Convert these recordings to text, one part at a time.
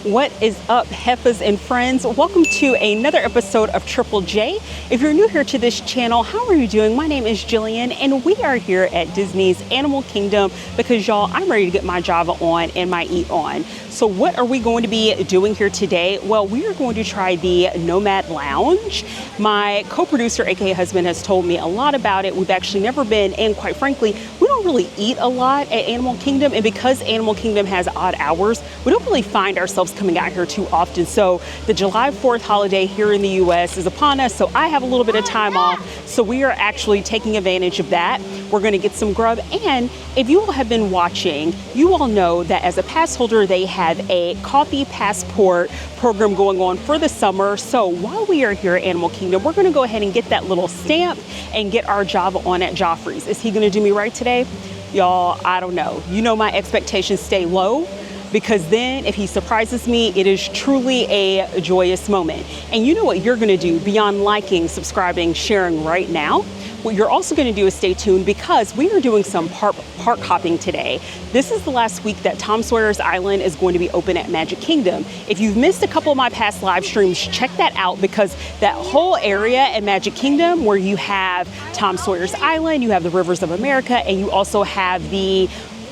What is up, Heffas and friends? Welcome to another episode of Triple J. If you're new here to this channel, how are you doing? My name is Jillian, and we are here at Disney's Animal Kingdom because, y'all, I'm ready to get my Java on and my eat on. So what are we going to be doing here today? Well, we are going to try the Nomad Lounge. My co-producer, aka husband, has told me a lot about it. We've actually never been, and quite frankly, we don't really eat a lot at Animal Kingdom, and because Animal Kingdom has odd hours, we don't really find ourselves coming out here too often. So the July 4th holiday here in the US is upon us, so I have a little bit of time off, so we are actually taking advantage of that. We're going to get some grub, and if you all have been watching, you all know that as a pass holder, they have a coffee passport program going on for the summer. So while we are here at Animal Kingdom, we're going to go ahead and get that little stamp and get our Java on at Joffrey's. Is he going to do me right today? Y'all, I don't know. You know my expectations stay low, because then if he surprises me, it is truly a joyous moment. And you know what you're going to do beyond liking, subscribing, sharing right now? What you're also going to do is stay tuned, because we are doing some park hopping today. This is the last week that Tom Sawyer's Island is going to be open at Magic Kingdom. If you've missed a couple of my past live streams, check that out, because that whole area at Magic Kingdom where you have Tom Sawyer's Island, you have the Rivers of America, and you also have the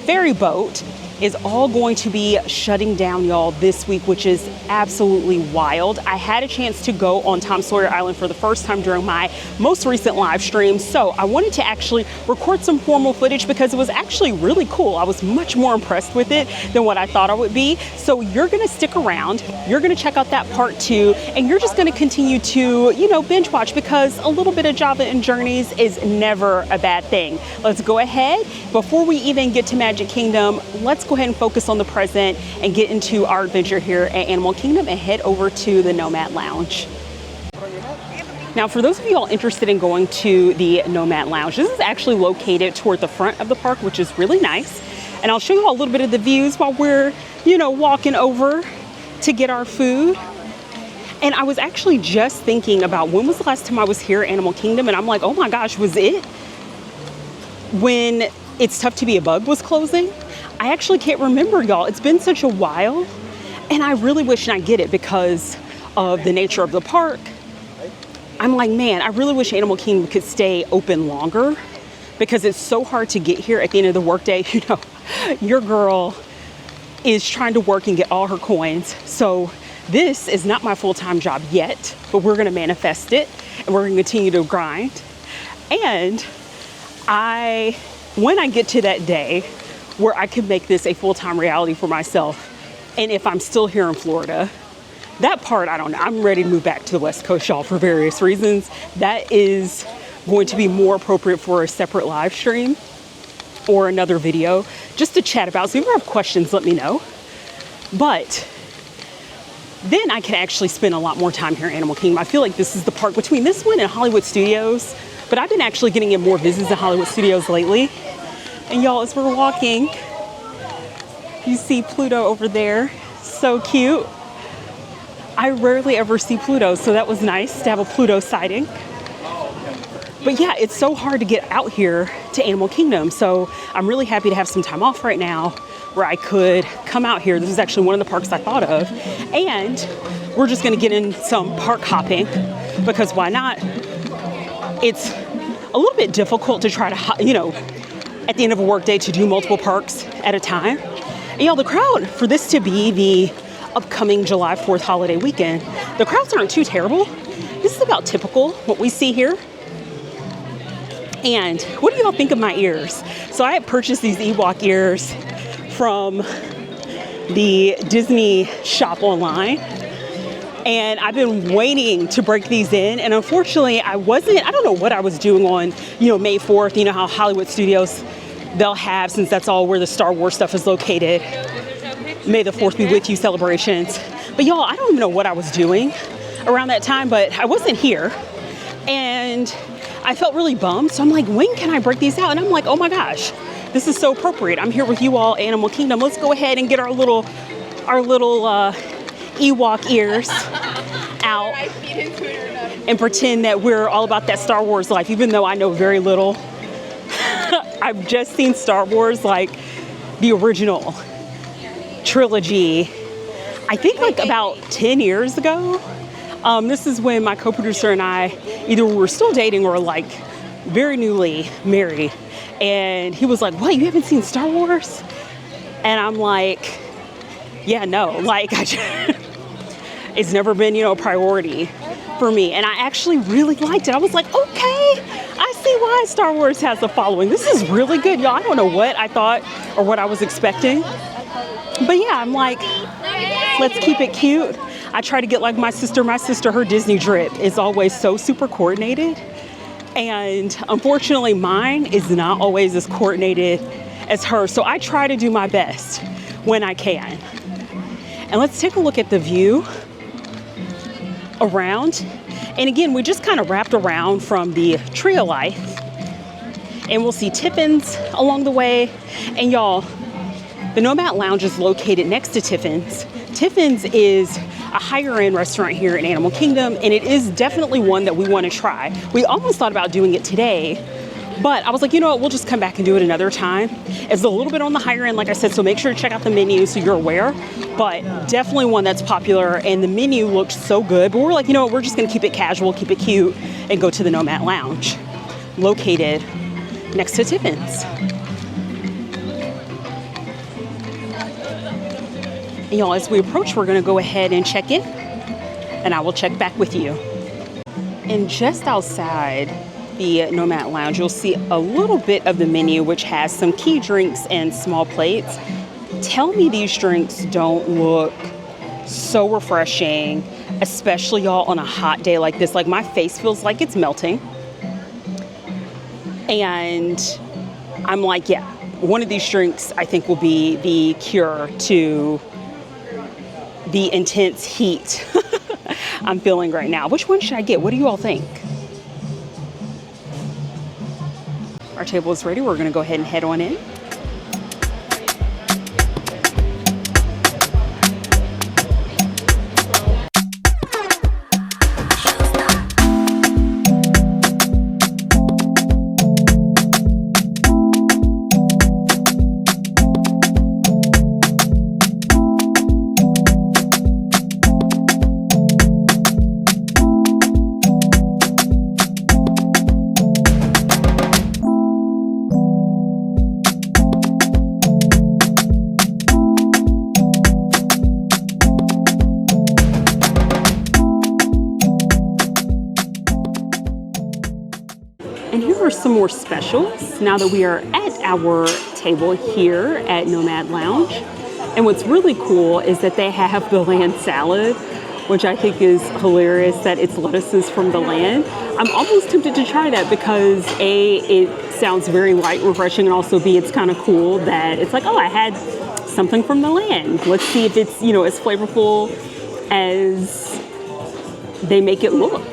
ferry boat, is all going to be shutting down, y'all, this week, which is absolutely wild. I had a chance to go on Tom Sawyer Island for the first time during my most recent live stream, so I wanted to actually record some formal footage because it was actually really cool. I was much more impressed with it than what I thought I would be. So you're gonna stick around, you're gonna check out that part too, and you're just gonna continue to, you know, binge watch, because a little bit of Java and Journeys is never a bad thing. Let's go ahead, before we even get to Magic Kingdom, let's go ahead and focus on the present and get into our adventure here at Animal Kingdom and head over to the Nomad Lounge. Now, for those of you all interested in going to the Nomad Lounge, this is actually located toward the front of the park, which is really nice. And I'll show you all a little bit of the views while we're, you know, walking over to get our food. And I was actually just thinking about when was the last time I was here at Animal Kingdom, and I'm like, oh my gosh, was it when It's Tough to Be a Bug was closing? I actually can't remember, y'all. It's been such a while, and I really wish, and I get it because of the nature of the park. I'm like, man, I really wish Animal Kingdom could stay open longer, because it's so hard to get here at the end of the workday. You know, your girl is trying to work and get all her coins. So this is not my full-time job yet, but we're gonna manifest it, and we're gonna continue to grind. And when I get to that day where I can make this a full-time reality for myself, and if I'm still here in Florida, that part, I don't know. I'm ready to move back to the West Coast, y'all, for various reasons. That is going to be more appropriate for a separate live stream or another video just to chat about. So if you have questions, let me know. But then I can actually spend a lot more time here at Animal Kingdom. I feel like this is the park between this one and Hollywood Studios, but I've been actually getting in more visits at Hollywood Studios lately. And y'all, as we're walking, you see Pluto over there. So cute. I rarely ever see Pluto, so that was nice to have a Pluto sighting. But yeah, it's so hard to get out here to Animal Kingdom. So I'm really happy to have some time off right now where I could come out here. This is actually one of the parks I thought of. And we're just gonna get in some park hopping, because why not? It's a little bit difficult to try to, you know, at the end of a workday to do multiple parks at a time. And y'all, the crowd for this to be the upcoming July 4th holiday weekend, the crowds aren't too terrible. This is about typical what we see here. And what do y'all think of my ears? So I had purchased these Ewok ears from the Disney shop online, and I've been waiting to break these in, and unfortunately I don't know what I was doing on, you know, May 4th. You know how Hollywood Studios, they'll have, since that's all where the Star Wars stuff is located, May the 4th be with you celebrations. But y'all, I don't even know what I was doing around that time, but I wasn't here, and I felt really bummed. So I'm like, when can I break these out? And I'm like, oh my gosh, this is so appropriate. I'm here with you all, Animal Kingdom. Let's go ahead and get our little Ewok ears out and pretend that we're all about that Star Wars life, even though I know very little. I've just seen Star Wars, like the original trilogy I think like about 10 years ago. This is when my co-producer and I either were still dating or like very newly married. And he was like, what, you haven't seen Star Wars? And I'm like, yeah, no, like it's never been, a priority for me. And I actually really liked it. I was like, okay, I see why Star Wars has a following. This is really good, y'all. I don't know what I thought or what I was expecting. But yeah, I'm like, let's keep it cute. I try to get like my sister, her Disney drip is always so super coordinated. And unfortunately, mine is not always as coordinated as hers. So I try to do my best when I can. And let's take a look at the view around. And again, we just kind of wrapped around from the Tree of Life. And we'll see Tiffin's along the way. And y'all, the Nomad Lounge is located next to Tiffin's. Tiffin's is a higher end restaurant here in Animal Kingdom, and it is definitely one that we want to try. We almost thought about doing it today, but I was like, you know what, we'll just come back and do it another time. It's a little bit on the higher end, like I said, so make sure to check out the menu so you're aware, but definitely one that's popular, and the menu looks so good. But we're like, you know what, we're just going to keep it casual, keep it cute, and go to the Nomad Lounge, located next to Tiffin's. And y'all, as we approach, we're going to go ahead and check in, and I will check back with you. And just outside the Nomad Lounge, you'll see a little bit of the menu, which has some key drinks and small plates. Tell me these drinks don't look so refreshing, especially y'all on a hot day like this. Like my face feels like it's melting. And I'm like, yeah, one of these drinks I think will be the cure to the intense heat I'm feeling right now. Which one should I get? What do you all think? Our table is ready. We're going to go ahead and head on in. And here are some more specials now that we are at our table here at Nomad Lounge. And what's really cool is that they have the land salad, which I think is hilarious that it's lettuces from the land. I'm almost tempted to try that because A, it sounds very light, refreshing, and also B, it's kind of cool that it's like, oh, I had something from the land. Let's see if it's, as flavorful as they make it look.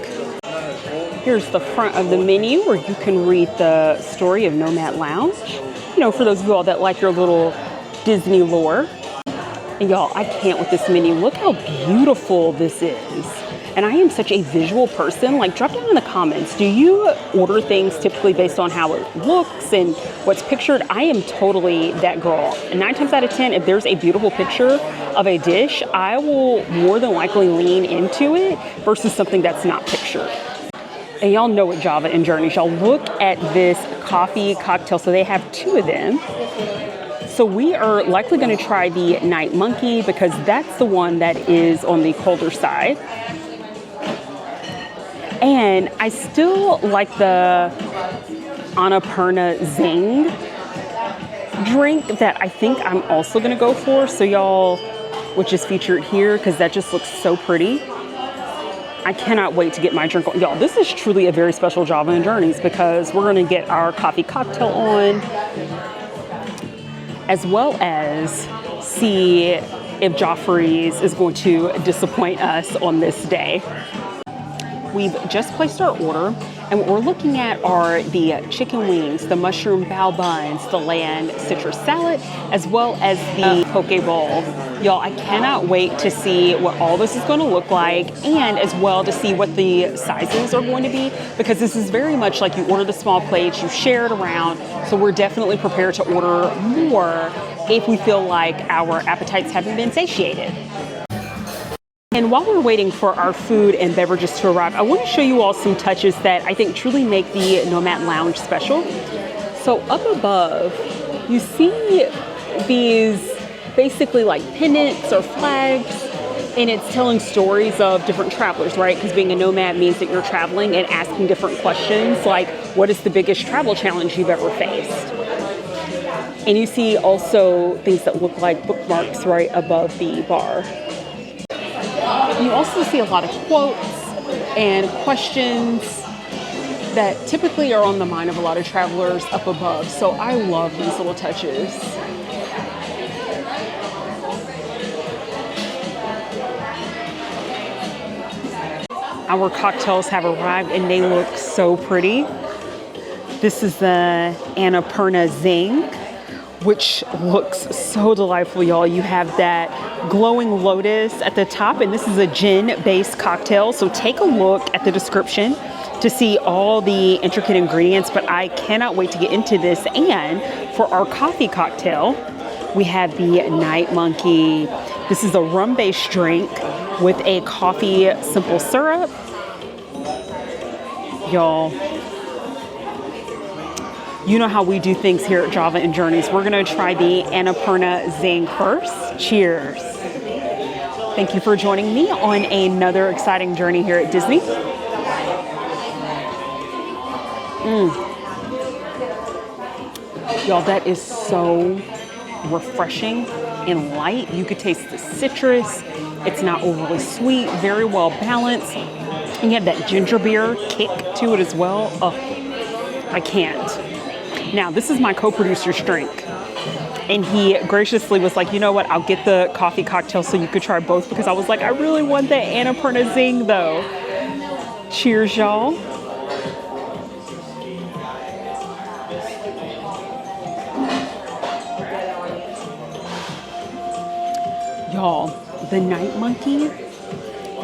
Here's the front of the menu where you can read the story of Nomad Lounge. For those of you all that like your little Disney lore. And y'all, I can't with this menu. Look how beautiful this is. And I am such a visual person. Like, drop down in the comments. Do you order things typically based on how it looks and what's pictured? I am totally that girl. And 9 times out of 10, if there's a beautiful picture of a dish, I will more than likely lean into it versus something that's not pictured. And y'all know what Java and Journeys. Y'all look at this coffee cocktail. So they have 2 of them. So we are likely going to try the Night Monkey because that's the one that is on the colder side. And I still like the Annapurna Zing drink that I think I'm also going to go for. So y'all, which is featured here because that just looks so pretty. I cannot wait to get my drink on. Y'all, this is truly a very special Java and Journeys because we're going to get our coffee cocktail on, as well as see if Joffrey's is going to disappoint us on this day. We've just placed our order, and what we're looking at are the chicken wings, the mushroom bao buns, the land citrus salad, as well as the poke bowl. Y'all, I cannot wait to see what all this is going to look like, and as well to see what the sizes are going to be, because this is very much like you order the small plates, you share it around, so we're definitely prepared to order more if we feel like our appetites haven't been satiated. And while we're waiting for our food and beverages to arrive, I want to show you all some touches that I think truly make the Nomad Lounge special. So up above, you see these basically like pennants or flags, and it's telling stories of different travelers, right? Because being a nomad means that you're traveling and asking different questions, like what is the biggest travel challenge you've ever faced? And you see also things that look like bookmarks right above the bar. You also see a lot of quotes and questions that typically are on the mind of a lot of travelers up above. So I love these little touches. Our cocktails have arrived and they look so pretty. This is the Annapurna Zing, which looks so delightful, y'all. You have that glowing lotus at the top, and this is a gin-based cocktail. So take a look at the description to see all the intricate ingredients, but I cannot wait to get into this. And for our coffee cocktail, we have the Night Monkey. This is a rum-based drink with a coffee simple syrup. Y'all, you know how we do things here at Java and Journeys. We're gonna try the Annapurna Zing first. Cheers. Thank you for joining me on another exciting journey here at Disney. Y'all, that is so refreshing and light. You could taste the citrus. It's not overly sweet, very well balanced. And you have that ginger beer kick to it as well. Oh, I can't. Now, this is my co-producer's drink. And he graciously was like, you know what, I'll get the coffee cocktail so you could try both, because I was like, I really want that Annapurna Zing though. Cheers, y'all. Y'all, the Night Monkey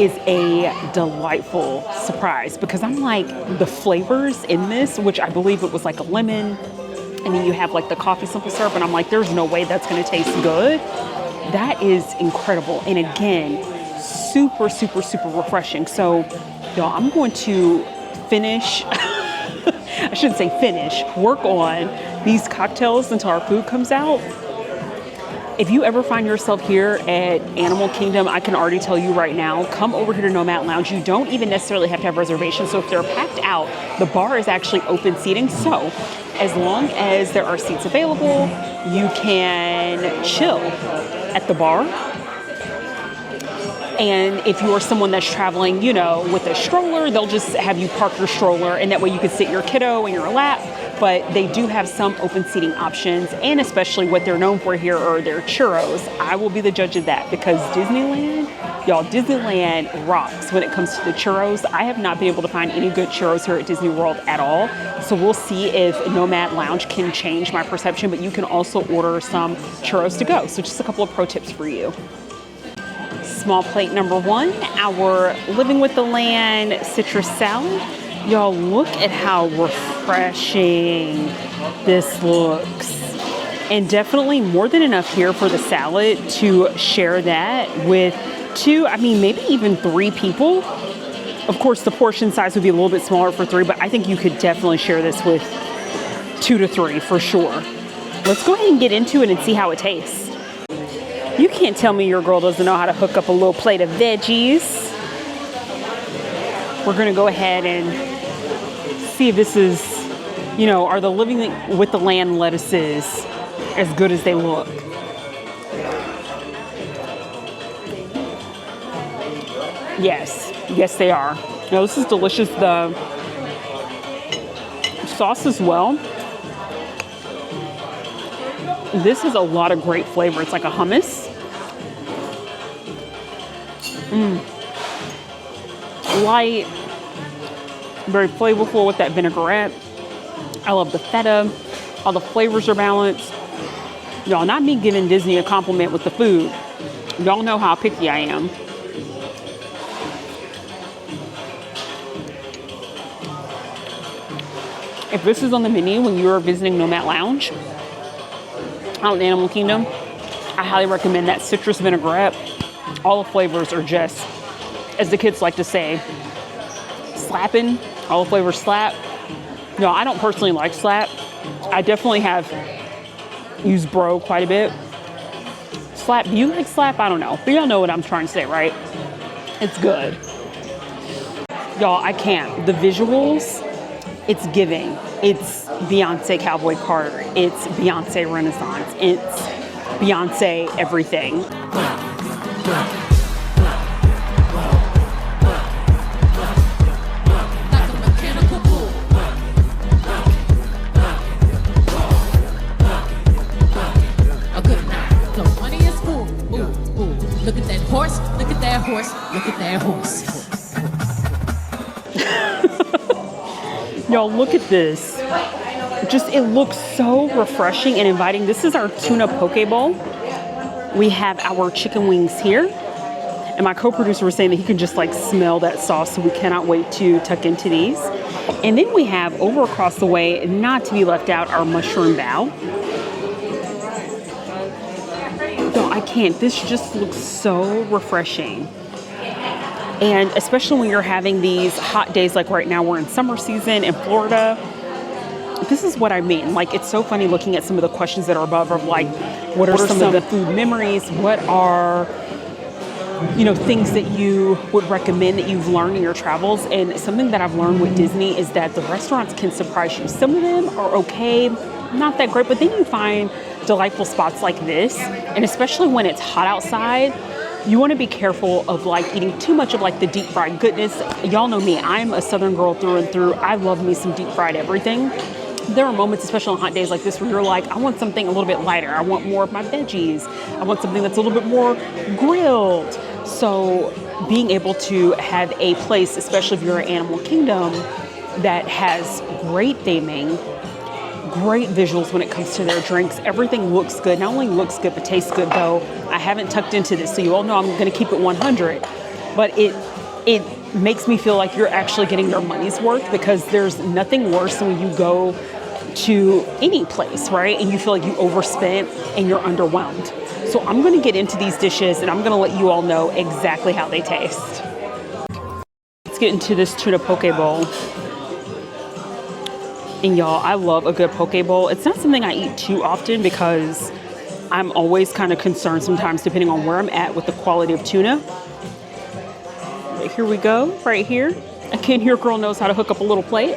is a delightful surprise, because I'm like, the flavors in this, which I believe it was like a lemon, and then you have like the coffee simple syrup, and I'm like, there's no way that's gonna taste good. That is incredible. And again, super, super, super refreshing. So y'all, I'm going to finish, I shouldn't say finish, work on these cocktails until our food comes out. If you ever find yourself here at Animal Kingdom, I can already tell you right now, come over here to Nomad Lounge. You don't even necessarily have to have reservations. So if they're packed out, the bar is actually open seating. So as long as there are seats available, you can chill at the bar. And if you are someone that's traveling, you know, with a stroller, they'll just have you park your stroller, and that way you can sit your kiddo in your lap. But they do have some open seating options, and especially what they're known for here are their churros. I will be the judge of that, because Disneyland, y'all, Disneyland rocks when it comes to the churros. I have not been able to find any good churros here at Disney World at all. So we'll see if Nomad Lounge can change my perception, but you can also order some churros to go. So just a couple of pro tips for you. Small plate number one, our Living with the Land citrus salad. Y'all, look at how refreshing this looks. And definitely more than enough here for the salad to share that with two, I mean, maybe even three people. Of course, the portion size would be a little bit smaller for three, but I think you could definitely share this with 2 to 3 for sure. Let's go ahead and get into it and see how it tastes. You can't tell me your girl doesn't know how to hook up a little plate of veggies. We're gonna go ahead and see if this is, you know, are the Living with the Land lettuces as good as they look? Yes, yes they are. Now this is delicious. The sauce as well. This has a lot of great flavor. It's like a hummus. Light, very flavorful with that vinaigrette. I love the feta. All the flavors are balanced. Y'all, not me giving Disney a compliment with the food. Y'all know how picky I am. If this is on the menu when you're visiting Nomad Lounge out in Animal Kingdom, I highly recommend that citrus vinaigrette All the flavors are just, as the kids like to say, slapping. All the flavors slap. No, I don't personally like slap. I definitely have used bro quite a bit. Slap, do you like slap? I don't know. But y'all know what I'm trying to say, right? It's good. Y'all, I can't. The visuals, it's giving. It's Beyonce Cowboy Carter. It's Beyonce Renaissance. It's Beyonce everything. Look at that horse, look at that horse, look at that horse. Y'all, look at this. Just, it looks so refreshing and inviting. This is our tuna poke bowl. We have our chicken wings here. And my co-producer was saying that he can just like smell that sauce, so we cannot wait to tuck into these. And then we have over across the way, not to be left out, our mushroom bao. No, I can't. This just looks so refreshing. And especially when you're having these hot days, like right now, we're in summer season in Florida. This is what I mean. Like, it's so funny looking at some of the questions that are above of like, what are some of the food memories? What are, you know, things that you would recommend that you've learned in your travels? And something that I've learned with Disney is that the restaurants can surprise you. Some of them are okay, not that great, but then you find delightful spots like this. And especially when it's hot outside, you want to be careful of like eating too much of like the deep fried goodness. Y'all know me, I'm a Southern girl through and through. I love me some deep fried everything. There are moments, especially on hot days like this, where you're like, I want something a little bit lighter. I want more of my veggies. I want something that's a little bit more grilled. So being able to have a place, especially if you're in Animal Kingdom, that has great theming, great visuals when it comes to their drinks. Everything looks good. Not only looks good, but tastes good, though. I haven't tucked into this, so you all know I'm going to keep it 100. But it makes me feel like you're actually getting your money's worth, because there's nothing worse than when you go to any place, right? And you feel like you overspent and you're underwhelmed. So I'm going to get into these dishes and I'm going to let you all know exactly how they taste. Let's get into this tuna poke bowl. And y'all, I love a good poke bowl. It's not something I eat too often because I'm always kind of concerned sometimes, depending on where I'm at, with the quality of tuna. But here we go, right here. Again, your girl knows how to hook up a little plate.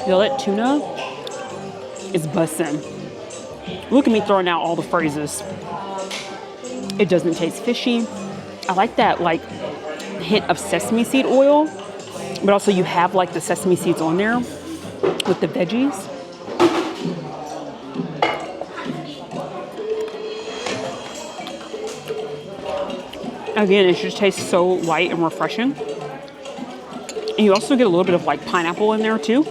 Y'all, that tuna is bussin'. Look at me throwing out all the phrases. It doesn't taste fishy. I like that like hint of sesame seed oil, but also you have like the sesame seeds on there with the veggies. Again, it just tastes so light and refreshing. And you also get a little bit of like pineapple in there too.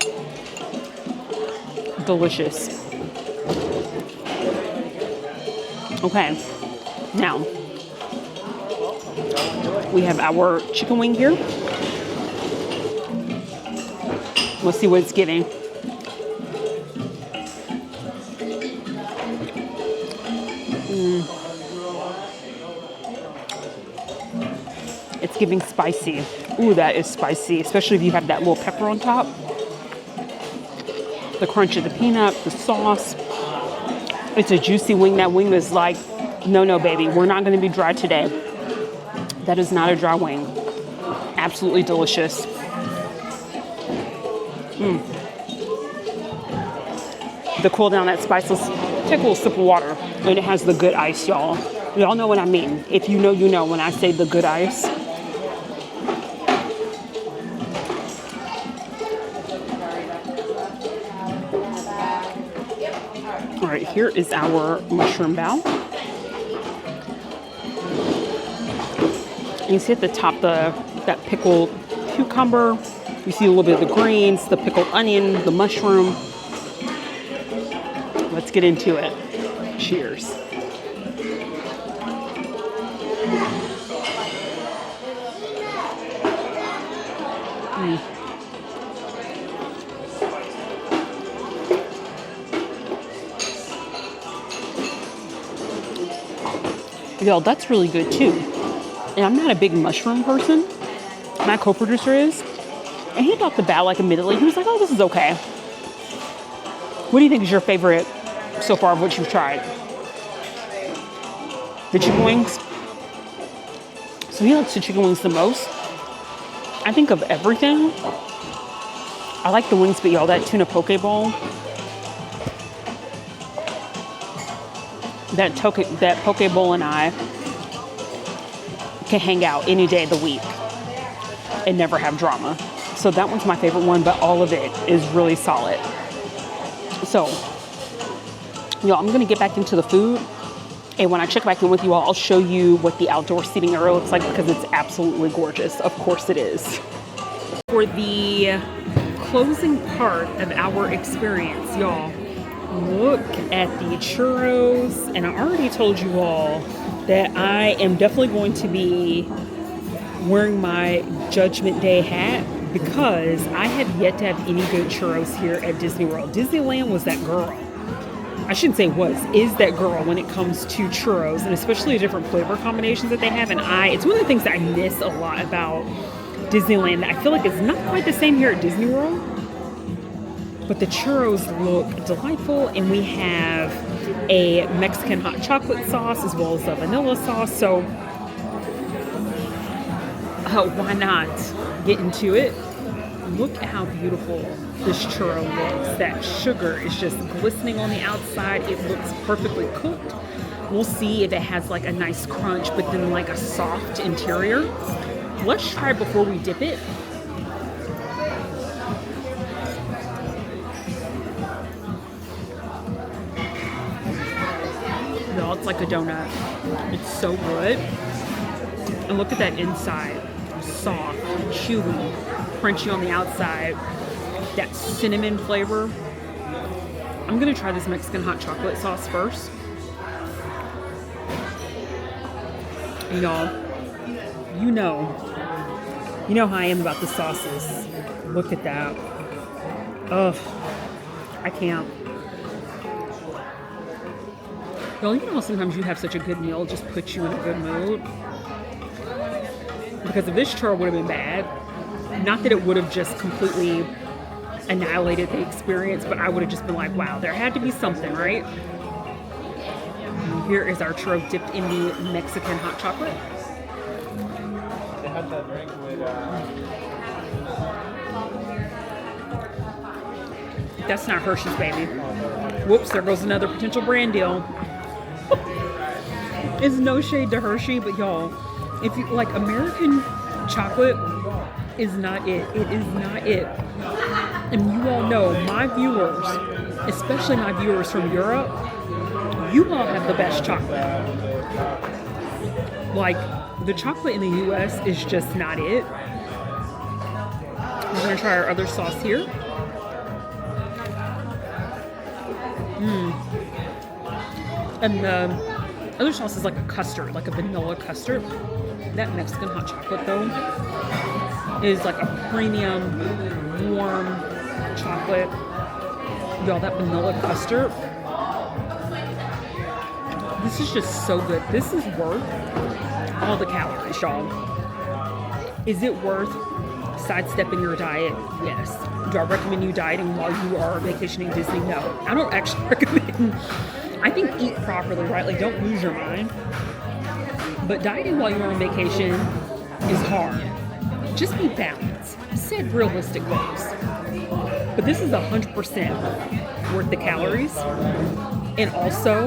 Delicious. Okay, now we have our chicken wing here. Let's see what it's giving. It's giving spicy. Ooh, that is spicy, especially if you have that little pepper on top. The crunch of the peanut, the sauce. It's a juicy wing. That wing is like, no, baby, we're not gonna be dry today. That is not a dry wing. Absolutely delicious. To cool down that spice, let's take a little sip of water. And it has the good ice, y'all. Y'all know what I mean. If you know, you know when I say the good ice. All right, here is our mushroom bao. You see at the top that pickled cucumber. You see a little bit of the greens, the pickled onion, the mushroom. Let's get into it. Cheers. Y'all, that's really good too. And I'm not a big mushroom person. My co-producer is. And he thought the bao, like, immediately. He was like, oh, this is okay. What do you think is your favorite so far of what you've tried? The chicken wings? So he likes the chicken wings the most. I think of everything. I like the wings, but y'all, that tuna poke bowl. That poke bowl and I can hang out any day of the week and never have drama. So that one's my favorite one, but all of it is really solid. So, y'all, I'm gonna get back into the food. And when I check back in with you all, I'll show you what the outdoor seating area looks like because it's absolutely gorgeous. Of course it is. For the closing part of our experience, y'all, look at the churros. And I already told you all that I am definitely going to be wearing my Judgment Day hat because I have yet to have any good churros here at Disney World. Disneyland was that girl. I shouldn't say was, is that girl when it comes to churros, and especially the different flavor combinations that they have. And it's one of the things that I miss a lot about Disneyland that I feel like is not quite the same here at Disney World. But the churros look delightful, and we have a Mexican hot chocolate sauce as well as a vanilla sauce. So why not get into it? Look at how beautiful this churro looks. That sugar is just glistening on the outside. It looks perfectly cooked. We'll see if it has like a nice crunch, but then like a soft interior. Let's try it before we dip it. Y'all, it's like a donut. It's so good. And look at that inside. Soft, chewy, crunchy on the outside. That cinnamon flavor. I'm gonna try this Mexican hot chocolate sauce first. Y'all, you know how I am about the sauces. Look at that. Ugh, I can't. Y'all, you know how sometimes you have such a good meal, it just puts you in a good mood? Because if this churro would have been bad, not that it would have just completely annihilated the experience, but I would have just been like, wow, there had to be something, right? And here is our churro dipped in the Mexican hot chocolate. They had that drink with, That's not Hershey's, baby. Whoops, there goes another potential brand deal. It's no shade to Hershey, but y'all, if you like, American chocolate is not it. It is not it. And you all know, my viewers, especially my viewers from Europe, you all have the best chocolate. Like, the chocolate in the US is just not it. We're gonna try our other sauce here. And the other sauce is like a custard, like a vanilla custard. That Mexican hot chocolate, though, is like a premium, warm chocolate. Y'all, that vanilla custard. This is just so good. This is worth all the calories, y'all. Is it worth sidestepping your diet? Yes. Do I recommend you dieting while you are vacationing Disney? No. I don't actually recommend. I think eat properly, right? Like, don't lose your mind. But dieting while you're on vacation is hard. Just be balanced. Set realistic goals. But this is 100% worth the calories. And also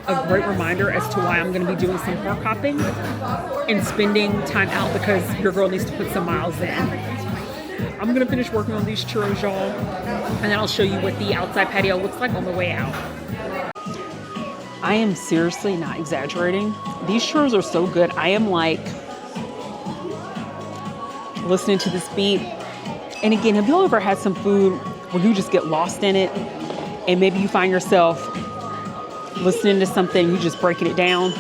a great reminder as to why I'm going to be doing some park hopping and spending time out, because your girl needs to put some miles in. I'm going to finish working on these churros, y'all, and then I'll show you what the outside patio looks like on the way out. I am seriously not exaggerating. These churros are so good. I am like listening to this beat. And again, have y'all ever had some food where you just get lost in it and maybe you find yourself listening to something, you just breaking it down?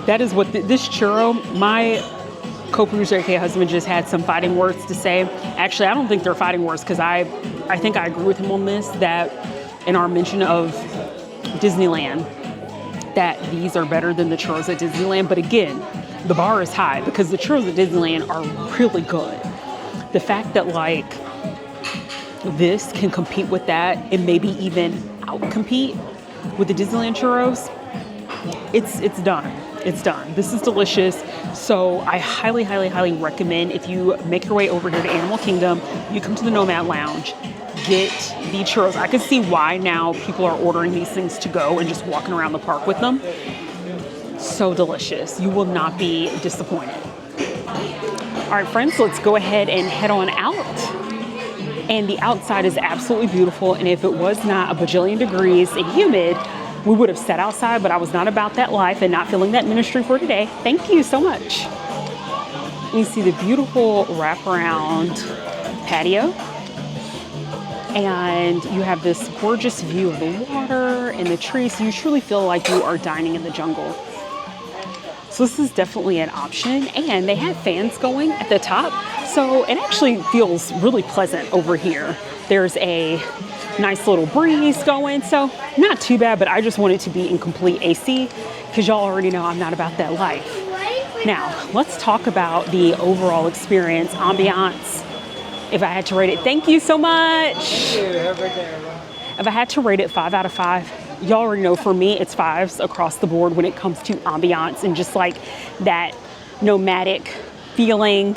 That is what this churro, my co-producer, aka husband, just had some fighting words to say. Actually, I don't think they're fighting words, because I think I agree with him on this, that in our mention of Disneyland, that these are better than the churros at Disneyland, but again, the bar is high because the churros at Disneyland are really good. The fact that like this can compete with that and maybe even out-compete with the Disneyland churros, it's done. It's done. This is delicious. So I highly, highly, highly recommend if you make your way over here to Animal Kingdom, you come to the Nomad Lounge, get the churros. I can see why now people are ordering these things to go and just walking around the park with them. So delicious. You will not be disappointed. All right, friends, let's go ahead and head on out. And the outside is absolutely beautiful. And if it was not a bajillion degrees and humid, we would have sat outside, but I was not about that life and not feeling that ministry for today. Thank you so much. You see the beautiful wraparound patio. And you have this gorgeous view of the water and the trees. So you truly feel like you are dining in the jungle. So this is definitely an option. And they have fans going at the top. So it actually feels really pleasant over here. There's a nice little breeze going, so not too bad, but I just want it to be in complete AC because y'all already know I'm not about that life. Now, let's talk about the overall experience, ambiance. If I had to rate it, thank you so much. If I had to rate it 5 out of 5, y'all already know for me, it's 5s across the board when it comes to ambiance and just like that nomadic feeling,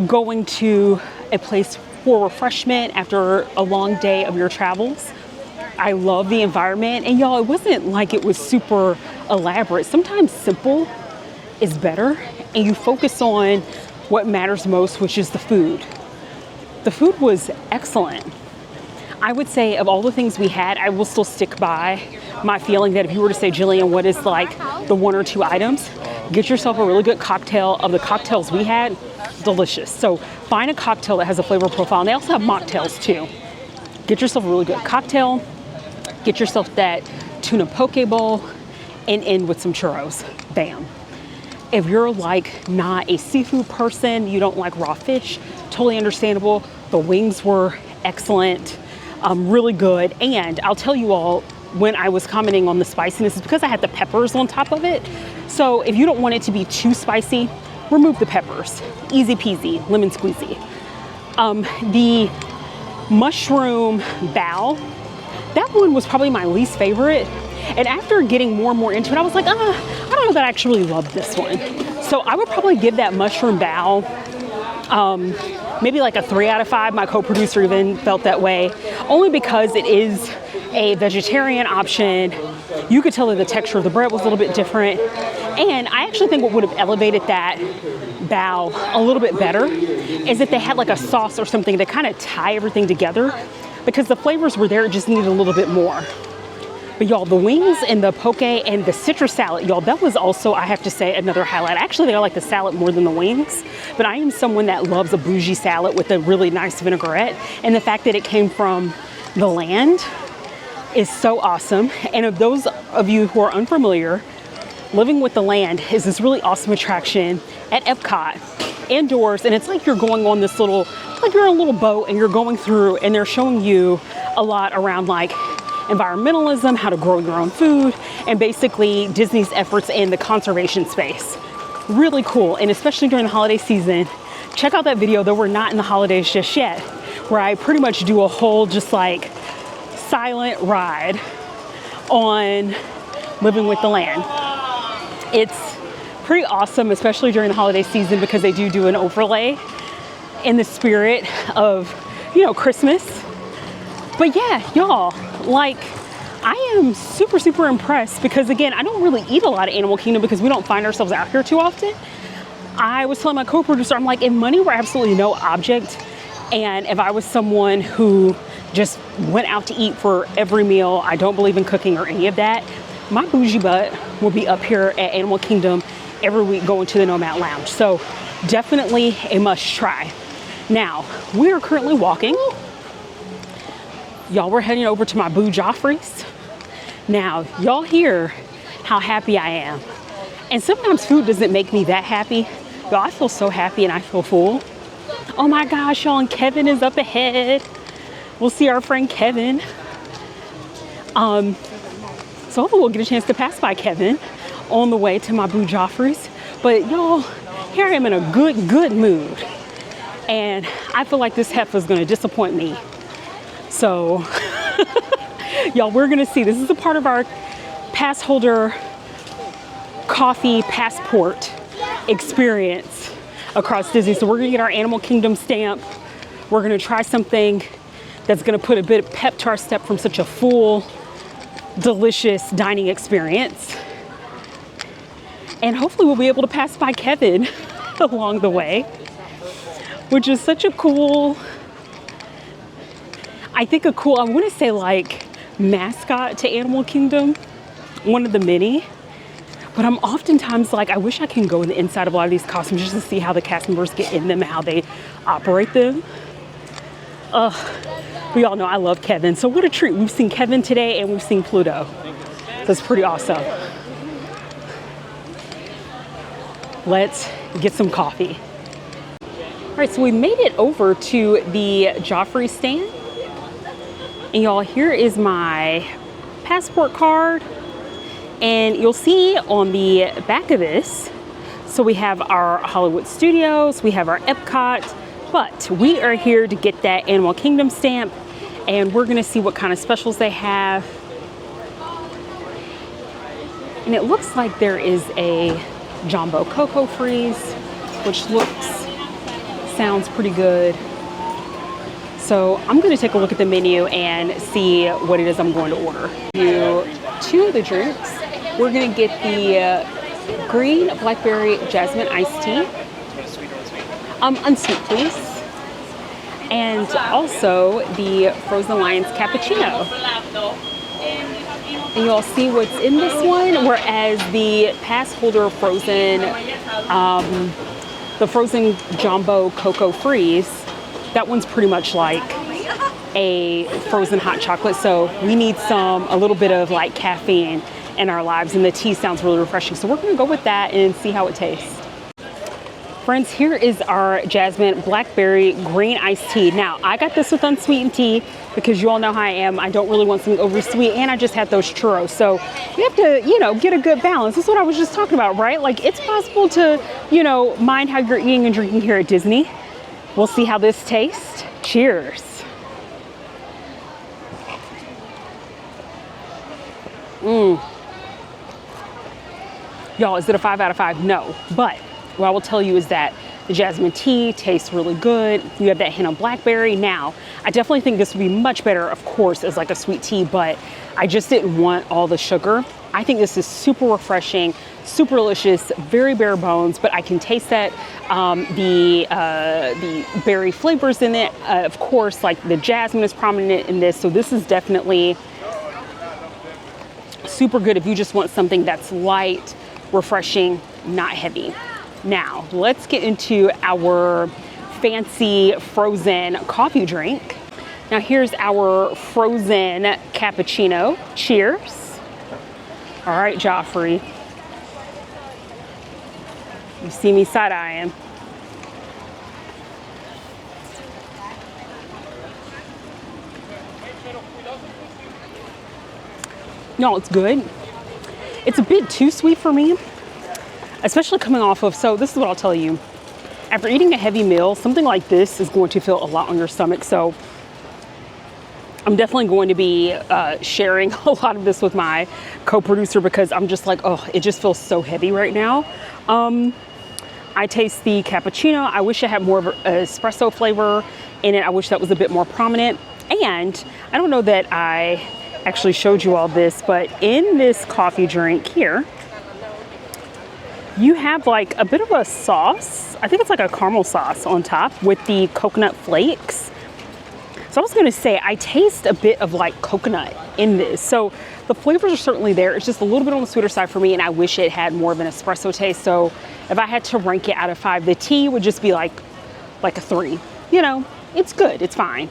going to a place for refreshment after a long day of your travels. I love the environment, and y'all, it wasn't like it was super elaborate. Sometimes simple is better, and you focus on what matters most, which is the food. The food was excellent. I would say of all the things we had, I will still stick by my feeling that if you were to say, Jillian, what is like the 1 or 2 items? Get yourself a really good cocktail. Of the cocktails we had, delicious. So find a cocktail that has a flavor profile. And they also have mocktails too. Get yourself a really good cocktail. Get yourself that tuna poke bowl and end with some churros. Bam. If you're like not a seafood person, you don't like raw fish, totally understandable. The wings were excellent, really good. And I'll tell you all, when I was commenting on the spiciness, it's because I had the peppers on top of it. So if you don't want it to be too spicy, remove the peppers. Easy peasy, lemon squeezy. The mushroom bao, that one was probably my least favorite. And after getting more and more into it, I was like, I don't know that I actually love this one. So I would probably give that mushroom bao maybe like a 3 out of 5. My co-producer even felt that way, only because it is a vegetarian option. You could tell that the texture of the bread was a little bit different. And I actually think what would have elevated that bao a little bit better is if they had like a sauce or something to kind of tie everything together, because the flavors were there, it just needed a little bit more. But y'all, the wings and the poke and the citrus salad, y'all, that was also, I have to say, another highlight. Actually, I like the salad more than the wings, but I am someone that loves a bougie salad with a really nice vinaigrette. And the fact that it came from the land is so awesome. And of those of you who are unfamiliar, Living with the Land is this really awesome attraction at Epcot, indoors, and it's like you're going on this little, like you're on a little boat and you're going through, and they're showing you a lot around like environmentalism, how to grow your own food, and basically Disney's efforts in the conservation space. Really cool, and especially during the holiday season. Check out that video, though we're not in the holidays just yet, where I pretty much do a whole just like silent ride on Living with the Land. It's pretty awesome, especially during the holiday season, because they do an overlay in the spirit of, you know, Christmas. But yeah, y'all, like, I am super, super impressed because, again, I don't really eat a lot of Animal Kingdom because we don't find ourselves out here too often. I was telling my co-producer, I'm like, if money were absolutely no object, and if I was someone who just went out to eat for every meal, I don't believe in cooking or any of that, my bougie butt will be up here at Animal Kingdom every week going to the Nomad Lounge. So definitely a must try. Now, we are currently walking. Y'all, we're heading over to my boo Joffreys. Now, y'all hear how happy I am. And sometimes food doesn't make me that happy. Y'all, I feel so happy and I feel full. Oh my gosh, y'all, and Kevin is up ahead. We'll see our friend Kevin. So hopefully we'll get a chance to pass by Kevin on the way to my boo Joffrey's. But y'all, here I am in a good mood. And I feel like this Heffas is gonna disappoint me. So, y'all, we're gonna see. This is a part of our pass holder coffee passport experience across Disney. So we're gonna get our Animal Kingdom stamp. We're gonna try something that's gonna put a bit of pep to our step from such a full, delicious dining experience. And hopefully we'll be able to pass by Kevin along the way, which is such a cool, I want to say like mascot to Animal Kingdom, one of the many. But I'm oftentimes like, I wish I can go in the inside of a lot of these costumes just to see how the cast members get in them, how they operate them. We all know I love Kevin, so what a treat. We've seen Kevin today and we've seen Pluto. That's pretty awesome. Let's get some coffee. All right, so we made it over to the Joffrey stand. And y'all, here is my passport card. And you'll see on the back of this, so we have our Hollywood Studios, we have our Epcot, but we are here to get that Animal Kingdom stamp, and we're gonna see what kind of specials they have. And it looks like there is a Jumbo Cocoa Freeze, which sounds pretty good. So I'm gonna take a look at the menu and see what it is I'm going to order. Two of the drinks. We're gonna get the green blackberry jasmine iced tea. Unsweet, please. And also the frozen lion's cappuccino. And you'll see what's in this one, whereas the pass holder frozen, the frozen Jumbo Cocoa Freeze, that one's pretty much like a frozen hot chocolate. So we need a little bit of like caffeine in our lives, and the tea sounds really refreshing. So we're gonna go with that and see how it tastes. Friends, here is our jasmine blackberry green iced tea. Now, I got this with unsweetened tea because you all know how I am. I don't really want something over sweet, and I just had those churros. So we have to, get a good balance. This is what I was just talking about, right? Like, it's possible to, mind how you're eating and drinking here at Disney. We'll see how this tastes. Cheers. Y'all, is it a 5 out of 5? No, but what I will tell you is that the jasmine tea tastes really good. You have that hint of blackberry. Now, I definitely think this would be much better, of course, as like a sweet tea, but I just didn't want all the sugar. I think this is super refreshing, super delicious, very bare bones, but I can taste that the berry flavors in it. Of course, like the jasmine is prominent in this, so this is definitely super good if you just want something that's light, refreshing, not heavy. Now, let's get into our fancy frozen coffee drink. Now, here's our frozen cappuccino. Cheers. All right, Joffrey. You see me side-eyeing. No, it's good. It's a bit too sweet for me, especially coming off of, so this is what I'll tell you. After eating a heavy meal, something like this is going to feel a lot on your stomach. So I'm definitely going to be sharing a lot of this with my co-producer because I'm just like, oh, it just feels so heavy right now. I taste the cappuccino. I wish it had more of an espresso flavor in it. I wish that was a bit more prominent. And I don't know that I actually showed you all this, but in this coffee drink here, you have like a bit of a sauce. I think it's like a caramel sauce on top with the coconut flakes. So I was gonna say, I taste a bit of like coconut in this. So the flavors are certainly there. It's just a little bit on the sweeter side for me, and I wish it had more of an espresso taste. So if I had to rank it out of 5, the tea would just be like a 3. It's good, it's fine.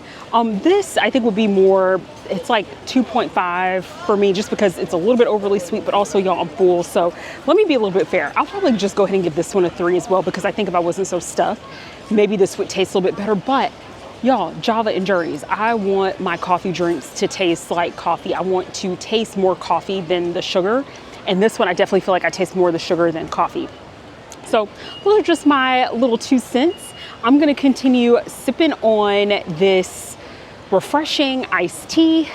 This I think would be more, it's like 2.5 for me, just because it's a little bit overly sweet, but also y'all, I'm full. So let me be a little bit fair. I'll probably just go ahead and give this one a 3 as well, because I think if I wasn't so stuffed, maybe this would taste a little bit better. But Y'all, Java and Journeys, I want my coffee drinks to taste like coffee. I want to taste more coffee than the sugar. And this one, I definitely feel like I taste more of the sugar than coffee. So those are just my little 2 cents. I'm gonna continue sipping on this refreshing iced tea,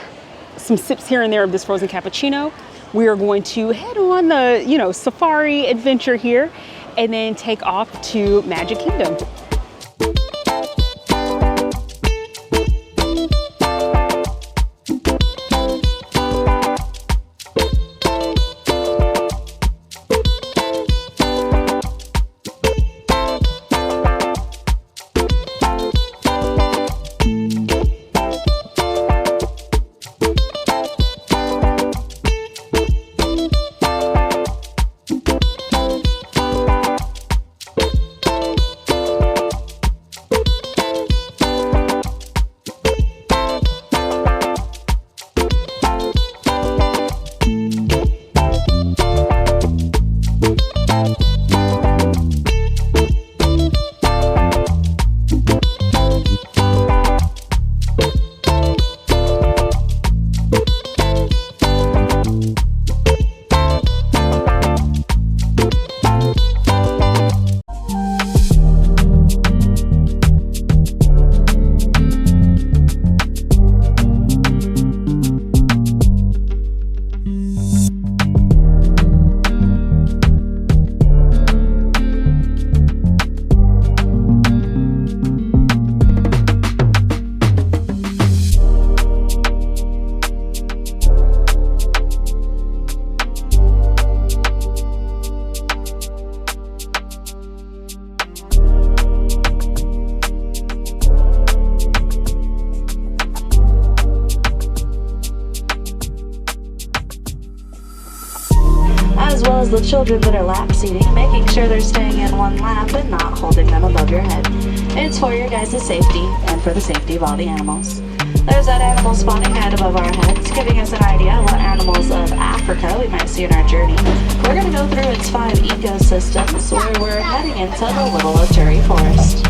some sips here and there of this frozen cappuccino. We are going to head on the, safari adventure here and then take off to Magic Kingdom. as well as the children that are lap seating, making sure they're staying in one lap and not holding them above your head. It's for your guys' safety and for the safety of all the animals. There's that animal spotting head above our heads, giving us an idea of what animals of Africa we might see in our journey. We're going to go through its 5 ecosystems, where we're heading into the Little Oturi Forest.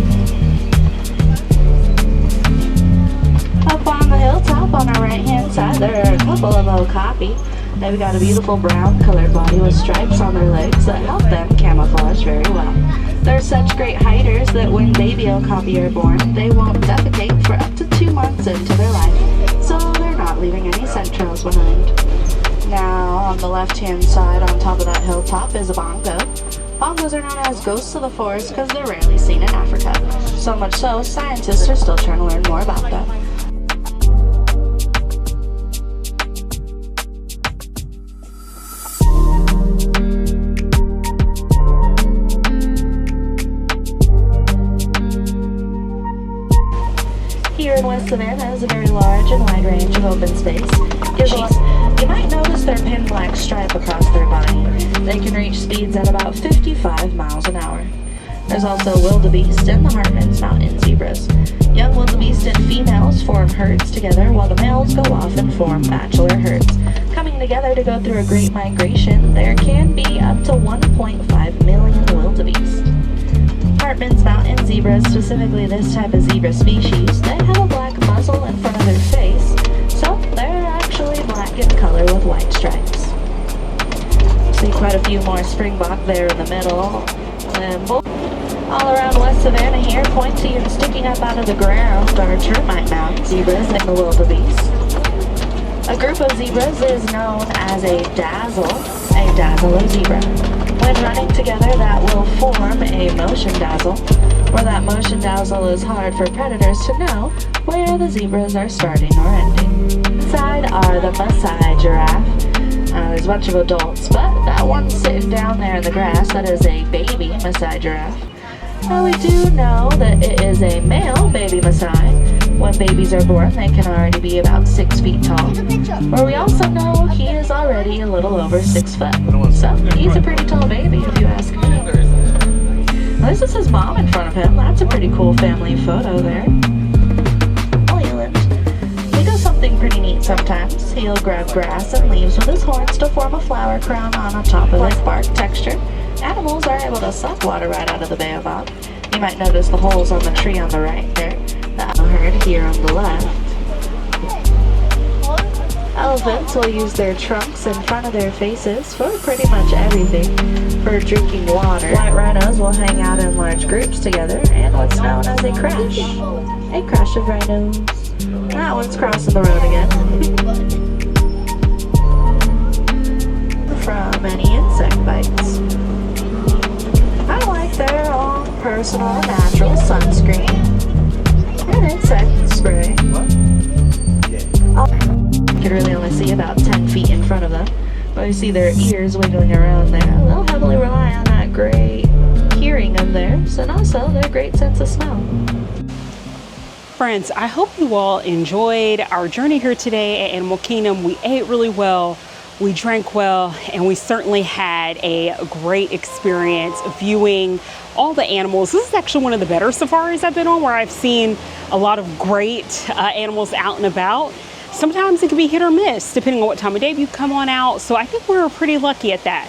Up on the hilltop on our right-hand side, there are a couple of okapi. They've got a beautiful brown colored body with stripes on their legs that help them camouflage very well. They're such great hiders that when baby okapi are born, they won't defecate for up to 2 months into their life, so they're not leaving any scent trails behind. Now, on the left-hand side, on top of that hilltop, is a bongo. Bongos are known as ghosts of the forest because they're rarely seen in Africa. So much so, scientists are still trying to learn more about them. Here in West Savannah is a very large and wide range of open space. You might notice their pin black stripe across their body. They can reach speeds at about 55 miles an hour. There's also wildebeest and the Hartman's mountain zebras. Young wildebeest and females form herds together while the males go off and form bachelor herds. Coming together to go through a great migration, there can be up to 1.5 million wildebeest. Hartman's mountain zebras, specifically this type of zebra species, they have a black muzzle in front of their face, so they're actually black in color with white stripes. See quite a few more springbok there in the middle. And all around West Savannah here, pointy and sticking up out of the ground are termite mountain zebras and the wildebeest. A group of zebras is known as a dazzle of zebra. When running together, that will form a motion dazzle, where that motion dazzle is hard for predators to know where the zebras are starting or ending. Inside are the Maasai giraffe. There's a bunch of adults, but that one sitting down there in the grass, that is a baby Maasai giraffe. Now we do know that it is a male baby Maasai. When babies are born, they can already be about 6 feet tall. Or we also know he is already a little over 6 foot. So he's a pretty tall baby, if you ask me. Now, this is his mom in front of him. That's a pretty cool family photo there. He does something pretty neat sometimes. He'll grab grass and leaves with his horns to form a flower crown on top of his bark texture. Animals are able to suck water right out of the baobab. You might notice the holes on the tree on the right there. herd here on the left. Elephants will use their trunks in front of their faces for pretty much everything. For drinking water, white rhinos will hang out in large groups together in what's known as a crash. A crash of rhinos. That one's crossing the road again. From any insect bites. I like their own personal natural sunscreen and insect spray. You can really only see about 10 feet in front of them, but you see their ears wiggling around there. They'll heavily rely on that great hearing of theirs and also their great sense of smell. Friends, I hope you all enjoyed our journey here today at Animal Kingdom. We ate really well, we drank well, and we certainly had a great experience viewing all the animals. This is actually one of the better safaris I've been on, where I've seen a lot of great animals out and about. Sometimes it can be hit or miss depending on what time of day you come on out, so I think we were pretty lucky at that.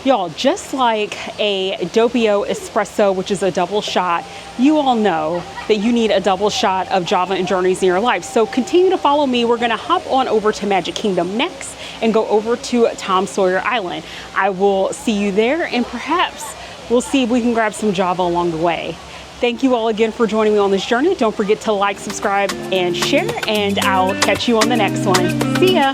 Y'all, just like a Doppio espresso, which is a double shot, you all know that you need a double shot of Java and Journeys in your life. So continue to follow me. We're gonna hop on over to Magic Kingdom next and go over to Tom Sawyer Island. I will see you there, and perhaps we'll see if we can grab some Java along the way. Thank you all again for joining me on this journey. Don't forget to like, subscribe, and share, and I'll catch you on the next one. See ya.